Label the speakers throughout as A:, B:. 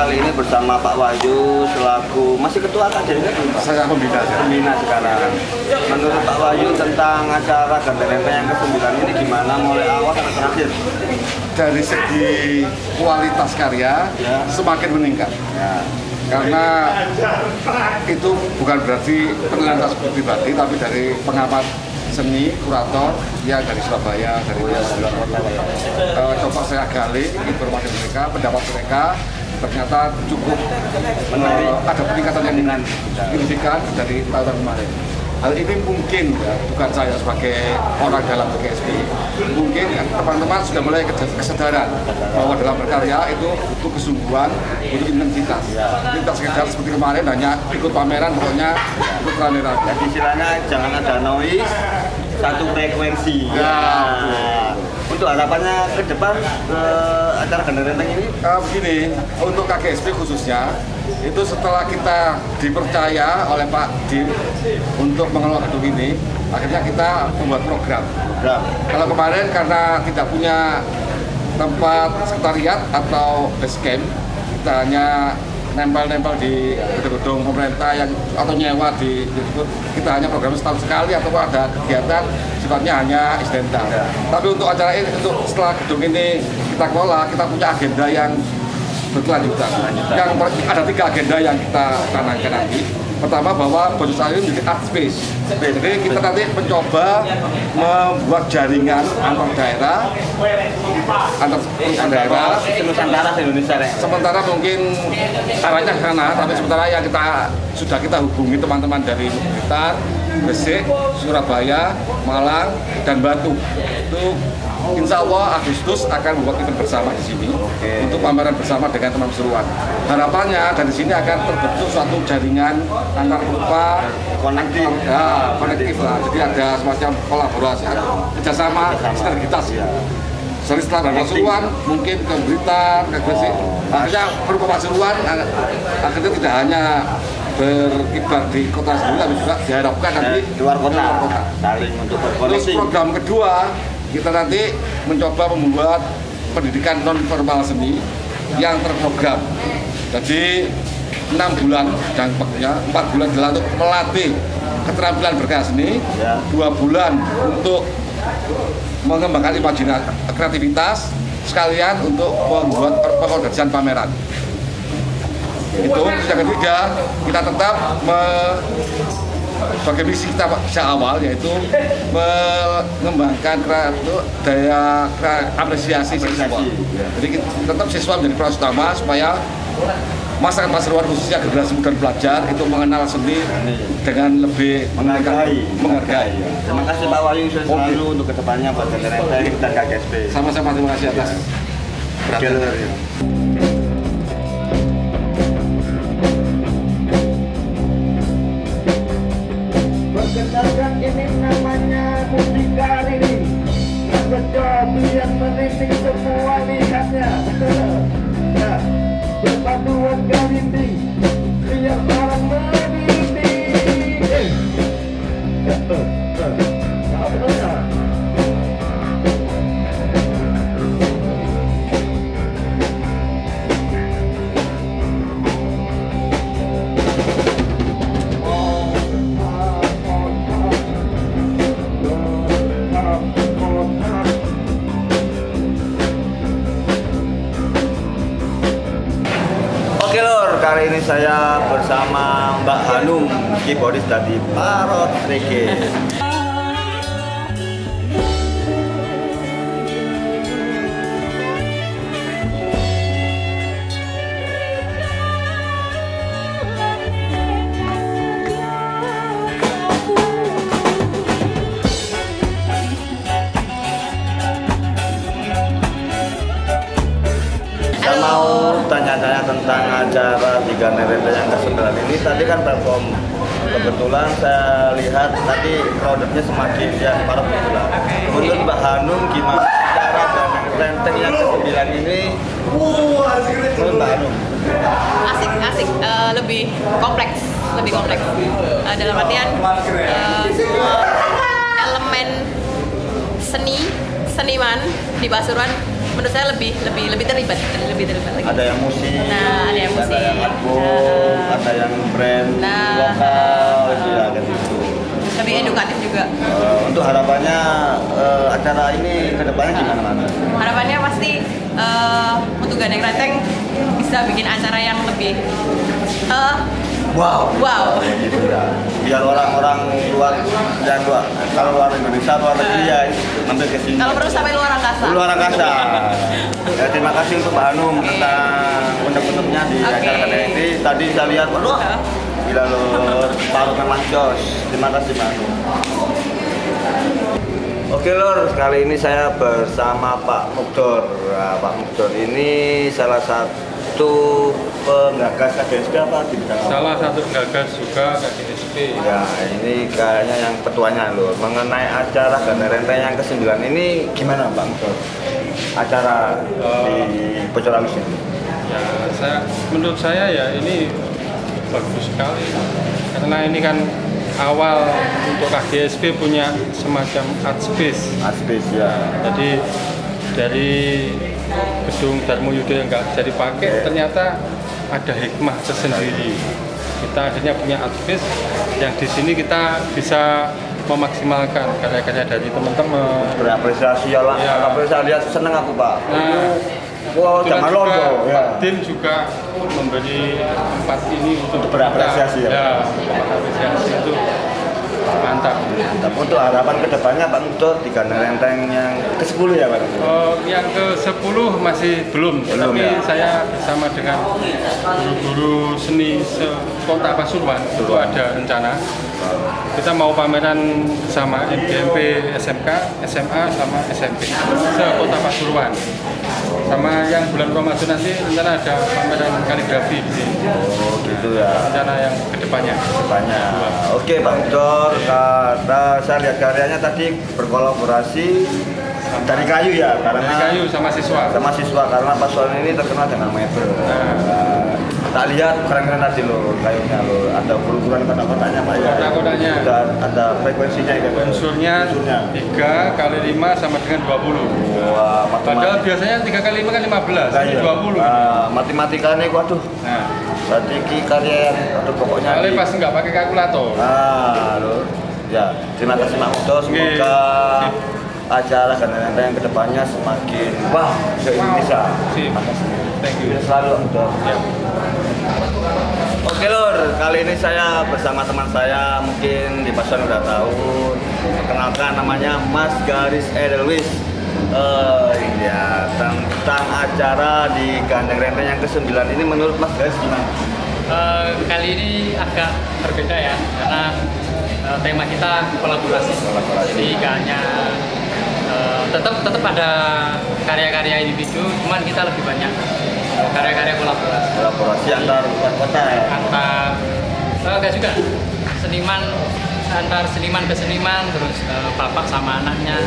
A: kali ini bersama Pak Wahyu selaku masih ketua KJRT.
B: Saya pembina
A: sekarang. Menurut Pak Wahyu tentang acara Gandarenta yang ke-9 ini gimana mulai awal sampai terakhir?
B: Dari segi kualitas karya semakin meningkat. Karena itu bukan berarti penilaian saya pribadi, tapi dari pengamat seni, kurator yang dari Surabaya, dari coba saya gali informasi mereka, pendapat mereka, ternyata cukup ada peningkatan yang signifikan dari tahun kemarin. Hal ini mungkin bukan saya sebagai orang dalam KGSB, mungkin teman-teman sudah mulai kesadaran bahwa dalam berkarya itu butuh kesungguhan, butuh intensitas. Tidak sekedar seperti kemarin hanya ikut pameran, pokoknya ikut rame-rame.
A: Jadi istilahnya jangan ada noise, satu frekuensi. Untuk harapannya ke depan acara Gandarenta ini?
B: Begini, untuk KGSB khususnya, itu setelah kita dipercaya oleh Pak Dim untuk mengelola gedung ini, akhirnya kita membuat program. Kalau kemarin karena tidak punya tempat sekretariat atau base camp, kita hanya nempel-nempel di gedung-gedung pemerintah yang atau nyewa kita hanya program setahun sekali atau ada kegiatan sifatnya hanya incidental. Tapi untuk acara ini, untuk setelah gedung ini kita kelola, kita punya agenda yang berkelanjutan. Yang ada 3 agenda yang kita canangkan nanti. Pertama, bahwa Bojosari menjadi art space. Jadi kita nanti mencoba membuat jaringan antar daerah,
A: Nusantara Indonesia.
B: Sementara mungkin arahnya ke sana, tapi sementara yang sudah kita hubungi teman-teman dari Blitar, Gresik, Surabaya, Malang, dan Batu. Itu Insya Allah Agustus akan membuat event bersama di sini untuk pameran bersama dengan teman seruan. Harapannya dari sini akan terbentuk suatu jaringan antar berupa konektif lah. Jadi ada semacam kolaborasi, kerjasama, sinergitas. Jadi setelah dari Pasuruan mungkin ke Blitar, ke Gresik. Artinya berupa Pasuruan akhirnya tidak hanya berkibar di kota sendiri, tapi juga diharapkan nanti
A: di luar kota. Saling untuk berkoneksi.
B: Terus program kedua, kita nanti mencoba membuat pendidikan non-formal seni yang terprogram. Jadi 6 bulan dampaknya, 4 bulan adalah untuk melatih keterampilan berkarya seni, 2 bulan untuk mengembangkan imajinasi kreativitas, sekalian untuk membuat pengorganisasian pameran. Itu yang ketiga, kita tetap sebagai misi kita sejak awal, yaitu mengembangkan daya apresiasi siswa. Jadi tetap siswa menjadi peran utama supaya masyarakat Pasuruan khususnya generasi muda belajar itu mengenal seni dengan lebih menghargai.
A: Terima kasih Pak Wahyu selalu untuk kedepannya buat Gandarenta dan KGSB.
B: Sama-sama, terima kasih atas perhatian.
C: Perkenalkan, ini namanya Mucikari, Kecobi yang meninding semua lihatnya. Berpaduan galinding, biar barang meninding.
A: Kali ini saya bersama Mbak Hanum, keyboardis dari Parrot Reggae. Saya mau tanya-tanya tentang acara di Gandarenta yang ke-9 ini. Tadi kan perform, kebetulan saya lihat tadi crowdednya semakin parah berkurang. Menurut Mbak Hanum gimana cara Gandarenta yang ke-9 ini? Menurut Mbak Hanum?
D: Asik, lebih kompleks. Dalam artian semua elemen seniman di Pasuruan menurut saya lebih terlibat lagi.
A: Ada yang musik,
D: Nah, ada yang musik.
A: ada yang album, ada yang brand
D: Nah,
A: lokal, ya kayak gitu.
D: Lebih edukatif juga.
A: Untuk harapannya acara ini kedepannya gimana?
D: Harapannya pasti untuk Gandeng Renteng bisa bikin acara yang lebih
A: Wow.
D: gitu
A: ya. Biar orang-orang luar kalau luar Indonesia, luar negeri ya ambil ke sini.
D: Kalau perlu sampai luar angkasa.
A: Luar angkasa. Ya, terima kasih untuk Mbak Hanum tentang unek-uneknya di acara Gandeng ini. Tadi saya lihat, waduh, gila lur, paruh memang jos. Terima kasih Mbak Hanum. Oke lur, kali ini saya bersama Pak Mukdor. Nah, Pak Mukdor ini salah satu penggagas KGSP apa di bidang apa?
E: Salah satu penggagas juga KGSP.
A: Ya, ini kayaknya yang ketuanya lur. Mengenai acara Gandeng Renteng yang ke-9 ini gimana Pak Mukdor? Acara di Bocor Halus ini?
E: Ya, menurut saya ya ini bagus sekali. Karena ini kan awal untuk KGSP punya semacam art space.
A: Art space ya.
E: Jadi dari gedung Darmo Yudo yang nggak bisa dipakai, ternyata ada hikmah tersendiri. Kita akhirnya punya art space yang di sini kita bisa memaksimalkan karya-karya dari teman-teman.
A: Berapresiasi ya lah.
E: Ya.
A: Apresiasi lihat seneng aku Pak.
E: Nah,
A: Wow,
E: kebetulan
A: jangan
E: juga
A: londo ya.
E: Pak Dim juga memberi tempat ini untuk
A: Berapresiasi
E: kita.
A: ya.
E: Ya, untuk apresiasi itu mantap.
A: Tapi untuk harapan kedepannya Pak Mukdor di Gandeng Renteng yang ke-10 ya Pak?
E: Yang ke-10 masih belum, tapi
A: ya?
E: saya bersama dengan guru-guru seni Kota Pasuruan itu ada rencana. Kita mau pameran bersama MGMP SMK, SMA, sama SMP se-Kota Pasuruan. Sama yang bulan Ramadan nanti rencana ada pameran kaligrafi di sini.
A: Oh gitu ya.
E: Rencana yang kedepannya.
A: Oke Pak Mukdor, kata saya lihat karyanya tadi berkolaborasi dari kayu ya, karena
E: Dari kayu sama siswa.
A: karena Pasuruan ini terkenal dengan mebel. Tak lihat keren-keren tadi loh kayunya loh, ada ukuran kotak-kotaknya Pak ya.
E: Kotak-kotaknya.
A: Ada frekuensinya ya.
E: Unsurnya 3 kali 5 sama dengan 20.
A: Wah,
E: Padahal biasanya 3 kali 5 kan 15, ini 20.
A: Matematikanya waduh.
E: Nah,
A: Berarti ki karya yang pokoknya.
E: kali pas nggak pakai kalkulator.
A: Loh. Ya, terima kasih Pak Mukdor. Semoga acara Gandeng Renteng yang kedepannya semakin wah ke Indonesia.
E: Terima kasih. Thank you.
A: Selalu Mukdor.
E: Ya.
A: Oke lur, kali ini saya bersama teman saya, mungkin di Pasuruan udah tahu. Perkenalkan namanya Mas Garis Edelwis. Iya, tentang acara di Gandeng Renteng yang ke-9 ini menurut Mas Garis gimana?
F: Kali ini agak berbeda ya, karena tema kita kolaborasi. Jadi gak hanya tetap ada karya-karya individu, cuman kita lebih banyak karya-karya
A: Kolaborasi antar kota ya?
F: Enggak juga, seniman antar seniman ke seniman, terus bapak sama anaknya.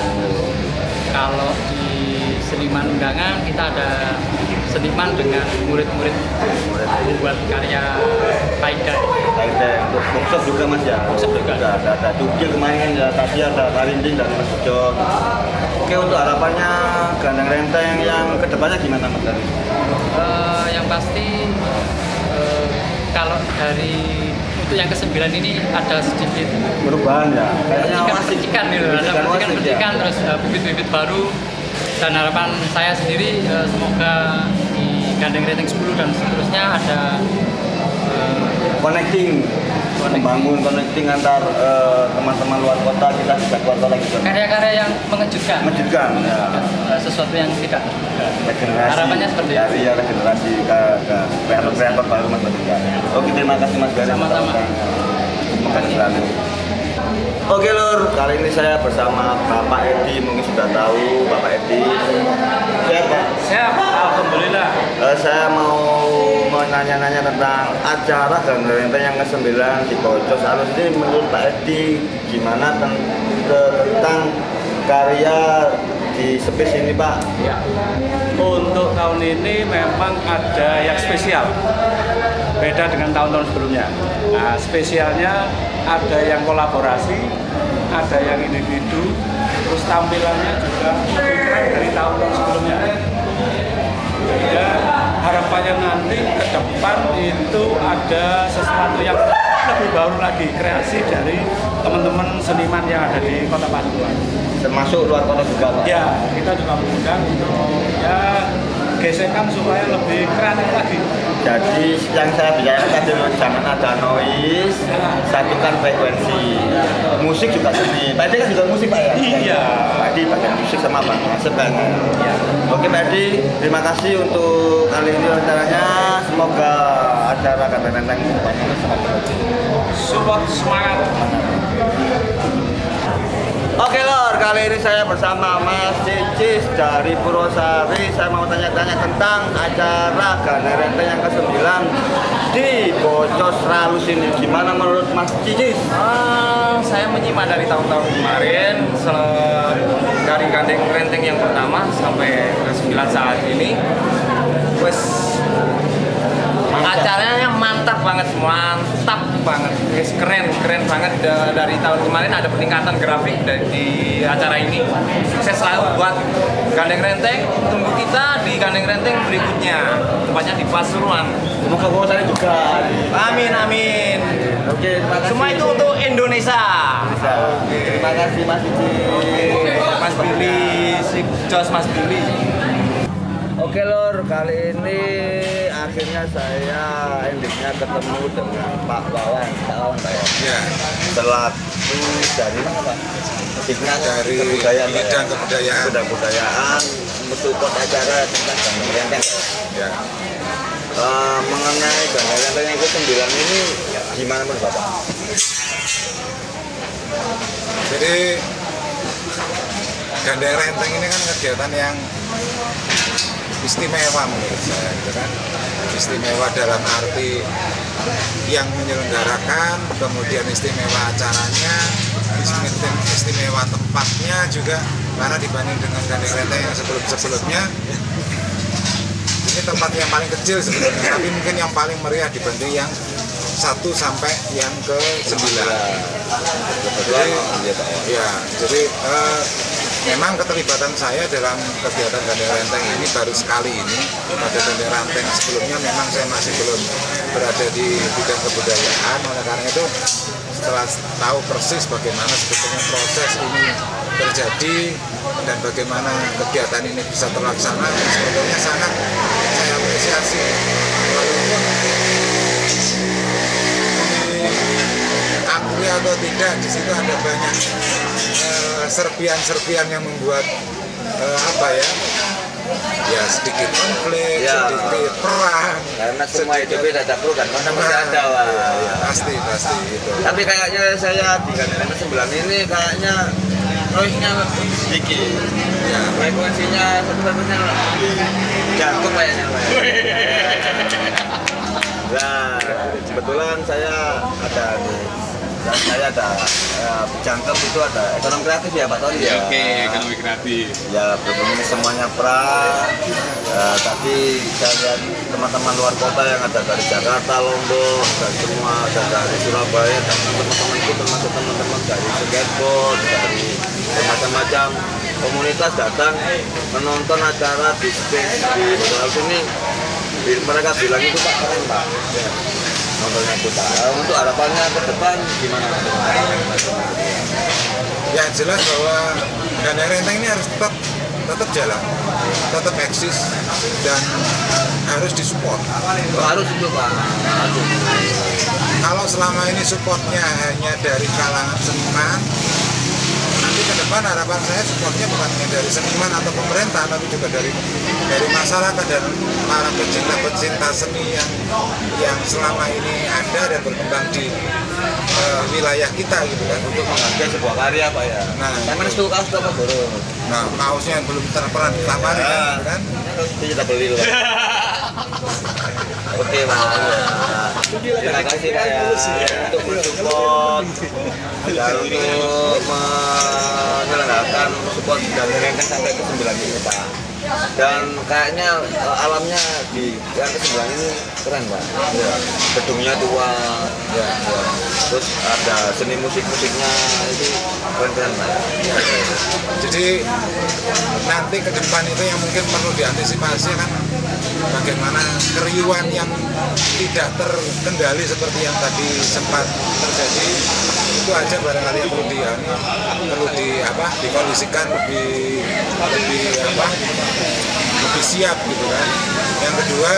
F: Kalau di seniman undangan kita ada seniman dengan murid-murid membuat karya tie-dye.
A: Untuk workshop juga Mas ya?
F: Workshop juga.
A: Ada Jogja kemarin ya, tadi ada Karinding dari Mas Bejo. Oke, untuk harapannya Gandeng Renteng yang kedepannya gimana Mas Garis?
F: Yang pasti kalau dari untuk yang ke-9 ini ada sedikit
A: Perubahan ya? Kayaknya
F: percikan gitu, ada percikan terus bibit-bibit baru, dan harapan saya sendiri semoga di Gandeng Renteng 10 dan seterusnya ada
A: membangun connecting antar teman-teman luar kota, kita juga keluar kota gitu.
F: karya-karya yang mengejutkan
A: Ya.
F: sesuatu yang tidak
A: Regenerasi.
F: harapannya seperti itu.
A: Ya, regenerasi ke kreator-kreator baru Mas Garis. Oke, terima kasih Mas Garis.
F: Sama-sama.
A: Semoga selalu. Oke lur, kali ini saya bersama Bapak Edi, mungkin sudah tahu Bapak Edi. Siap Pak?
E: Siap, alhamdulillah.
A: Saya mau menanya-nanya tentang acara Gandeng Renteng yang ke-9 di Bocor Halus ini. Menurut Pak Edi gimana tentang karya di space ini Pak?
G: Ya, untuk tahun ini memang ada yang spesial, beda dengan tahun-tahun sebelumnya. Nah, spesialnya ada yang kolaborasi, ada yang individu, terus tampilannya juga lebih keren dari tahun-tahun sebelumnya. harapannya nanti ke depan itu ada sesuatu yang lebih baru lagi, kreasi dari teman-teman seniman yang ada di Kota Pasuruan.
A: Termasuk luar kota juga, Pak?
G: Ya, kita juga mengundang untuk ya gesekan supaya lebih kreatif lagi.
A: Jadi yang saya bicarakan tadi, jangan ada noise, satukan frekuensi. Musik juga seni. Pak Edi kan juga musik, Pak ya?
G: Iya.
A: Pak Edi pakai musik sama Pak Nasib kan? Iya. Oke Pak Edi, terima kasih untuk kali ini rencananya. Semoga acara Gandeng Renteng depannya semakin bagus.
G: Support semangat.
A: Oke Lor, kali ini saya bersama Mas Cicis dari Purwosari. Saya mau tanya-tanya tentang acara Gandeng Renteng yang ke-9 di Bocos Ralus ini. Gimana menurut Mas Cicis?
H: Saya menyimak dari tahun-tahun kemarin, dari Gandeng Renteng yang pertama sampai ke-9 saat ini. Wes, acaranya mantap banget, guys, keren banget. Dari tahun kemarin ada peningkatan grafik di acara ini. Sukses selalu buat Gandeng Renteng. Tunggu kita di Gandeng Renteng berikutnya, tepatnya di Pasuruan.
A: Semoga Purwosari juga.
H: Amin.
A: Oke, terima kasih.
H: Semua itu untuk Indonesia.
A: Oke, terima kasih Mas Cicis.
H: Mas Billy, si Jos Mas Billy.
A: Oke Lor, kali ini akhirnya saya endingnya ketemu dengan Pak Wawan. Pak ya?
B: Ya,
A: Selaku dari mana Pak?
B: dari
A: Kebudayaan, Pak,
B: bidang
A: ya?
B: kebudayaan.
A: Kebudayaan, mensupport acara tentang Gandeng Renteng.
B: Ya.
A: Mengenai Gandeng Renteng yang ke-9 ini gimana menurut Bapak?
B: Jadi Gandeng Renteng ini kan kegiatan yang istimewa menurut saya, gitu kan. Istimewa dalam arti yang menyelenggarakan, kemudian istimewa acaranya, istimewa tempatnya juga, karena dibanding dengan Gandeng Renteng yang sebelumnya ini tempat yang paling kecil sebenarnya, tapi mungkin yang paling meriah dibanding yang 1 sampai yang ke-9. Jadi memang keterlibatan saya dalam kegiatan Gandeng Renteng ini baru sekali ini. Pada Gandeng Renteng sebelumnya memang saya masih belum berada di bidang kebudayaan. Oleh karena itu, setelah tahu persis bagaimana sebetulnya proses ini terjadi dan bagaimana kegiatan ini bisa terlaksana, sebetulnya sangat saya apresiasi. Walaupun diakui atau tidak, di situ ada banyak serpian yang membuat sedikit konflik, sedikit perang.
A: Karena semua itu beda dapur kan, mana masih ada lah.
B: Pasti itu.
A: Tapi kayaknya saya di Gandeng Renteng 9 ini kayaknya noise-nya sedikit. Ya, frekuensinya satu-satunya jatuh kayaknya. Nah, kebetulan saya ada Jangkep itu ada ekonomi kreatif ya Pak Tony ya.
E: Oke, ekonomi kreatif.
A: Ya, berhubung semuanya pra. Tadi saya lihat teman-teman luar kota yang ada dari Jakarta, Lombok, dan semua ada dari Surabaya, dan teman-temanku termasuk teman-teman dari skateboard, dari macam-macam komunitas datang menonton acara di stage di Bocos ini. Mereka bilang itu Pak keren Pak. Nontonnya kita. Untuk harapannya ke depan gimana?
B: Ya jelas bahwa Gandeng Renteng ini harus tetap jalan, tetap eksis dan harus disupport.
A: Harus itu Pak.
B: Kalau selama ini supportnya hanya dari kalangan seniman, nanti ke depan harapan saya supportnya bukan hanya dari seniman atau pemerintah, tapi juga dari masyarakat dan para pecinta seni yang selama ini ada dan berkembang di wilayah kita gitu kan,
A: untuk menghargai sebuah karya Pak ya.
B: Nah,
A: emang itu kaos apa baru?
B: Nah, kaosnya yang belum pernah ditawari kan?
A: Kita beli loh. Oke Pak. Terima kasih Pak ya untuk mensupport dan untuk menyelenggarakan support Gandeng Renteng sampai ke-9 ini Pak. Dan kayaknya alamnya di yang ke-9 ini keren Pak. Ya. Gedungnya tua, ya. Terus ada seni musiknya itu keren-keren Pak. Ya.
B: Jadi nanti ke depan itu yang mungkin perlu diantisipasi kan
I: bagaimana keriuhan yang tidak terkendali seperti yang tadi sempat terjadi, itu aja barangkali yang perlu dikondisikan lebih siap gitu kan. Yang kedua,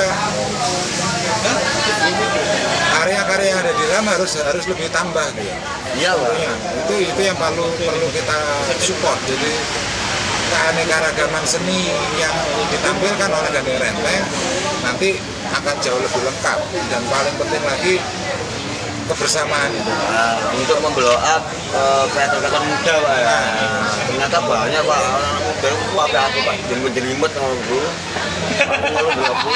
I: area-area yang ada di dalam harus lebih tambah gitu.
A: Iya, Pak.
I: Ya, itu yang perlu kita support. Jadi keanekaragaman seni yang ditampilkan oleh Gandeng Renteng nanti akan jauh lebih lengkap, dan paling penting lagi kebersamaan itu.
A: Untuk memblow up kreator-kreator muda, Pak ya. Ternyata banyak, Pak, orang muda itu apa Pak, jelimet sama Bro. Aku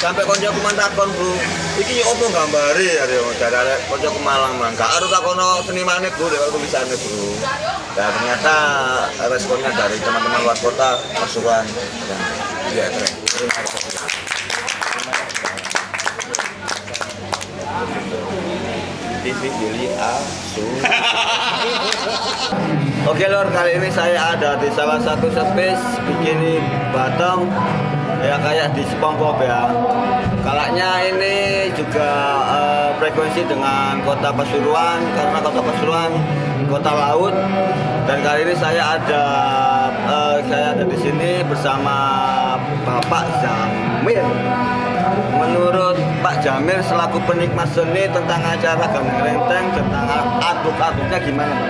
A: sampai koncoku mantakon, Bro. Iki opo gambare ya dari koncoku Malang. Gak harus takono senimane, Bro, lewat tulisane, Bro. Dan ternyata responnya dari teman-teman luar kota Pasuruan.
I: Ya, keren.
A: Terima kasih. TV Juli Asu. Oke lor, kali ini saya ada di salah satu space bikini Batang ya, kayak di SpongeBob ya. Kalaknya ini juga frekuensi dengan kota Pasuruan, karena kota Pasuruan kota laut. Dan kali ini saya ada di sini bersama Bapak Jamil. Menurut Pak Jamil selaku penikmat seni tentang acara Gandeng Renteng, tentang aduk-aduknya gimana?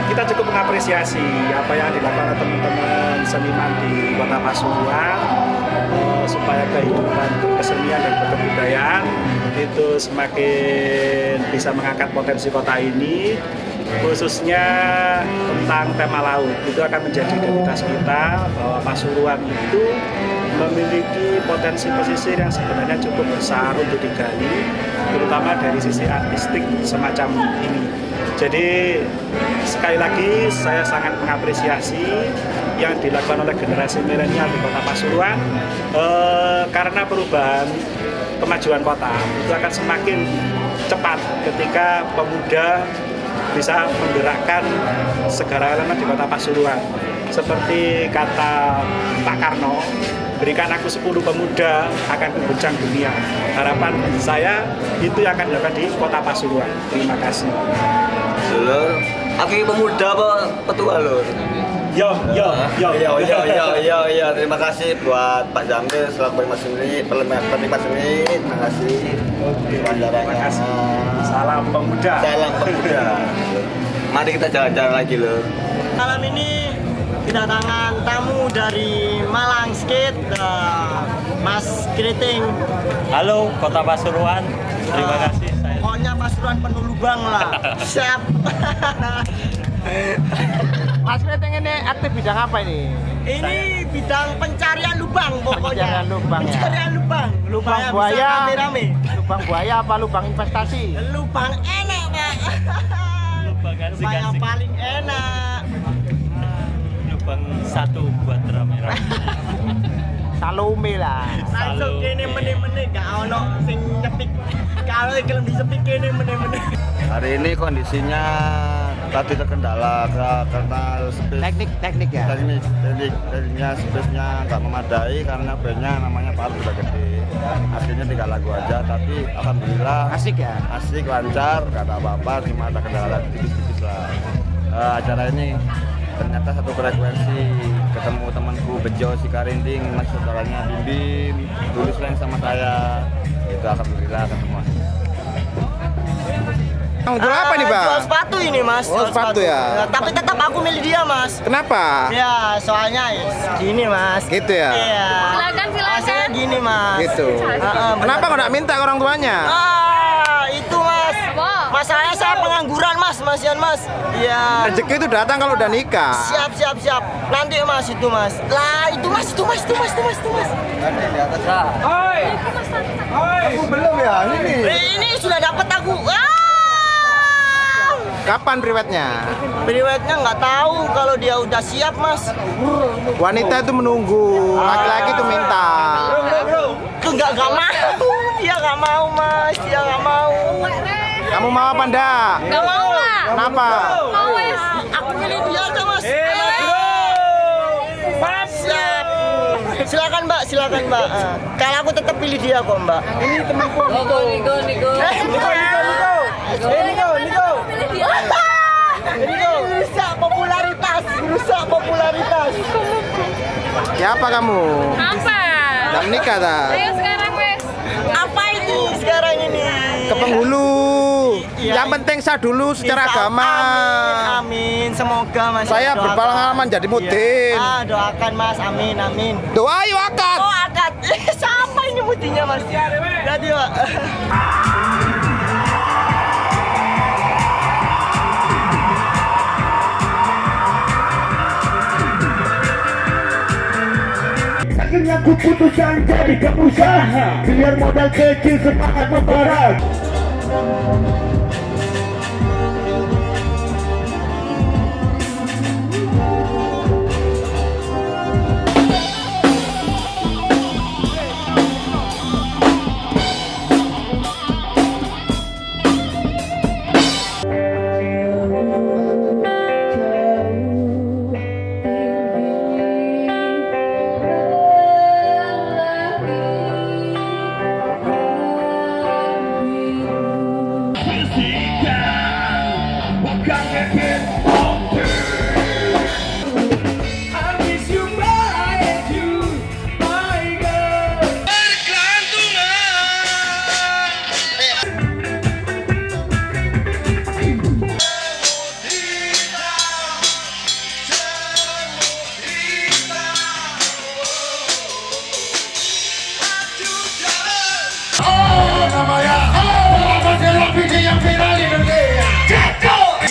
J: Kita cukup mengapresiasi apa yang dilakukan teman-teman seniman di Kota Pasuruan, supaya kehidupan kesenian dan kebudayaan itu semakin bisa mengangkat potensi kota ini, khususnya tentang tema laut. Itu akan menjadi identitas kita bahwa Pasuruan itu memiliki potensi pesisir yang sebenarnya cukup besar untuk digali, terutama dari sisi artistik semacam ini. Jadi sekali lagi saya sangat mengapresiasi yang dilakukan oleh generasi milenial di Kota Pasuruan, karena perubahan kemajuan kota itu akan semakin cepat ketika pemuda bisa menggerakkan segala elemen di Kota Pasuruan. Seperti kata Pak Karno, berikan aku 10 pemuda akan mengguncang dunia. Harapan saya itu yang akan dilakukan di Kota Pasuruan. Terima kasih.
A: Lur, aku pemuda apa petua lur?
J: Yo.
A: Terima kasih buat Pak Jamil selaku penikmat seni. Terima kasih.
J: Terima kasih. Salam pemuda.
A: Salam pemuda. Mari kita jalan-jalan lagi loh.
K: Malam ini kedatangan tamu dari Malang Skate, Mas Keriting.
L: Halo, Kota Pasuruan. Terima kasih.
K: Pokoknya Pasuruan penuh lubang lah. Siap. Mas Keriting ini aktif bidang apa ini? Ini bidang pencarian lubang pokoknya.
M: Pencarian lubang ya.
K: Pencarian lubang.
M: Lubang buaya.
K: Rame-rame.
M: Lubang buaya apa lubang investasi?
K: Lubang enak, Pak.
L: Lubang
K: yang paling enak.
L: Lubang satu buat rame-rame.
M: Salome lah.
K: Langsung kene meneh-meneh gak ono sing nyepik. Kalau gelem disepik kene meneh-meneh.
A: Hari ini kondisinya tadi terkendala karena
M: teknik ya.
A: Tekniknya space-nya nggak memadai karena bandnya namanya Palu udah gede. Akhirnya 3 lagu aja, tapi alhamdulillah
M: asik ya.
A: Asik, lancar, nggak ada apa-apa, cuma ada kendala tipis-tipis lah. Acara ini ternyata satu frekuensi, ketemu temanku Bejo si Karinding, mas saudaranya Bim, dulu selain sama saya, itu alhamdulillah ketemu.
M: Jual apa nih, Bang?
K: Jual sepatu ini, Mas.
M: Oh, sepatu ya.
K: Tapi tetap aku milih dia, Mas.
M: Kenapa?
K: Ya, soalnya gini, Mas.
M: Gitu ya?
K: Iya.
D: Silakan.
K: Saya gini, Mas.
M: Gitu. Kenapa kok nggak minta ke orang tuanya?
K: Itu, Mas. Masalahnya saya pengangguran, Mas. Masian, Mas. Iya.
M: Rezeki itu datang kalau udah nikah.
K: Siap. Nanti, Mas, itu, Mas. Lah, itu, Mas.
A: Nanti di atas lah.
M: Oi. Aku belum ya, ini.
K: Ini sudah dapat aku.
M: Kapan priwetnya?
K: Priwetnya nggak tahu, kalau dia udah siap, Mas.
M: Wanita itu menunggu, laki-laki itu minta.
K: Itu nggak mau, dia nggak mau, Mas, dia nggak mau.
M: Kamu mau apa enggak?
D: Nggak mau lah.
M: Kenapa?
D: Mau wes.
K: Aku milih dia aja, Mas. Siap. Silakan Mbak. Kalau aku tetap pilih dia kok Mbak. Ini temanku Niko. Niko. Rusak popularitas.
M: Siapa kamu?
D: Apa?
M: Nggak menikah tak?
D: Ayo sekarang wes.
K: Apa ini sekarang ini?
M: Ke penghulu. Yang penting sah dulu secara agama.
K: Amin. Semoga Mas.
M: Saya berpengalaman jadi mudin.
K: Doakan Mas. Amin.
M: Doa yuk akad.
K: Oh akad. Siapa ini mudinnya Mas? Jadi Pak.
C: Akhirnya ku putuskan jadi pengusaha, biar modal kecil semangat membarat.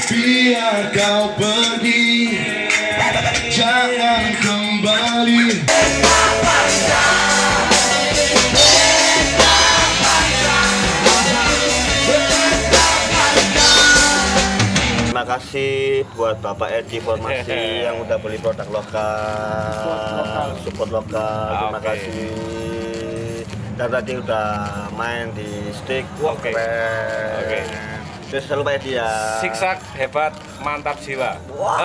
N: Biar kau pergi, jangan kembali.
A: Terima kasih buat Bapak Edi Formasi yang udah beli produk lokal, support lokal. Terima kasih. Dan tadi udah main di stick. Oke. Terus selalu Pak Edi ya.
G: Siksak hebat, mantap jiwa.
A: Wah.